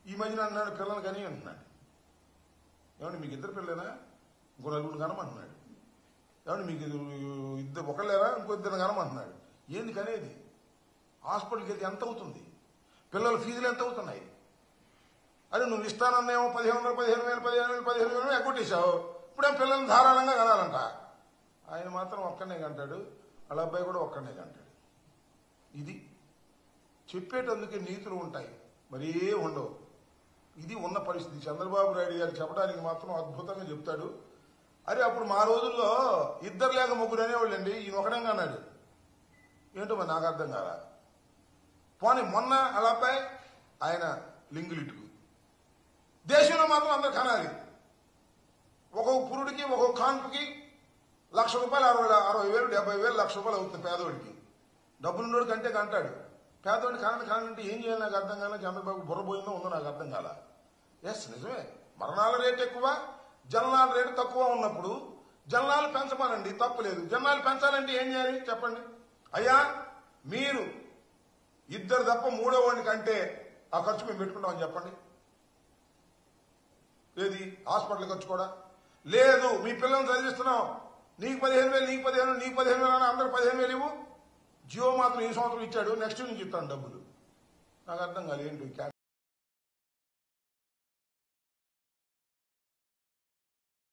ఈ మధ్యన అన్నాడు పిల్లలు కానీ అంటున్నాడు. ఏమంటే మీకు ఇద్దరు పిల్లలేనా, ఇంకో నలుగురు కనమంటున్నాడు. ఏమంటే మీకు ఇద్దరు ఒకళ్ళేరా, ఇంకో ఇద్దరు కనమంటున్నాడు. ఏంది కనేది? హాస్పిటల్కి వెళ్తే ఎంత అవుతుంది? పిల్లల ఫీజులు ఎంత అవుతున్నాయి? అరే నువ్వు ఇస్తానన్నేమో 15,000 ఎగ్గొట్టేశావు. ఇప్పుడేం పిల్లల్ని ధారాళంగా కనాలంట. ఆయన మాత్రం ఒక్కనే కంటాడు, వాళ్ళ అబ్బాయి కూడా ఒక్కనే కంటాడు. ఇది చెప్పేటందుకే నీతులు ఉంటాయి, మరీ ఉండవు. ఇది ఉన్న పరిస్థితి. చంద్రబాబు నాయుడు గారు చెప్పడానికి మాత్రం అద్భుతంగా చెప్తాడు. అరే అప్పుడు మా రోజుల్లో ఇద్దరు లేక ముగ్గురు అనేవాళ్ళండి, ఈయన ఒకడంగా అన్నాడు. ఏంటో మరి నాకు అర్థం కాదా. పోనీ మొన్న వాళ్ళ అబ్బాయి ఆయన లింగులిటుకు. దేశంలో మాత్రం అందరు కనాలి. ఒక్కొక్క పురుడికి ఒక్కొక్క కాన్పుకి ₹1,00,000, 60,000, 70,000, ₹1,00,000 అవుతుంది పేదోడికి. డబ్బులున్నోడికి కంటే కంటాడు. పేదోడిని కానంటే ఏం చేయాలి నాకు అర్థం కాలే. చంద్రబాబు బుర్రపోయిందో ఉందో నాకు అర్థం కాల. ఎస్ నిజమే, మరణాల రేటు ఎక్కువ, జననాల రేటు తక్కువ ఉన్నప్పుడు జననాలు పెంచమనండి, తప్పులేదు. జననాలు పెంచాలంటే ఏం చేయాలి చెప్పండి. అయ్యా మీరు ఇద్దరు తప్ప మూడో వాడిని కంటే ఆ ఖర్చు మేము పెట్టుకుంటామని చెప్పండి. ఏది హాస్పిటల్ ఖర్చు కూడా లేదు. మీ పిల్లల్ని చదివిస్తున్నాం, నీకు 15,000, నీకు 15,000, నీకు 15,000 అని అందరు 15,000 ఇవ్వు. జియో మాత్రం ఈ సంవత్సరం ఇచ్చాడు, నెక్స్ట్ నుంచి ఇస్తాను డబ్బులు. నాకు అర్థం కాదు ఏంటి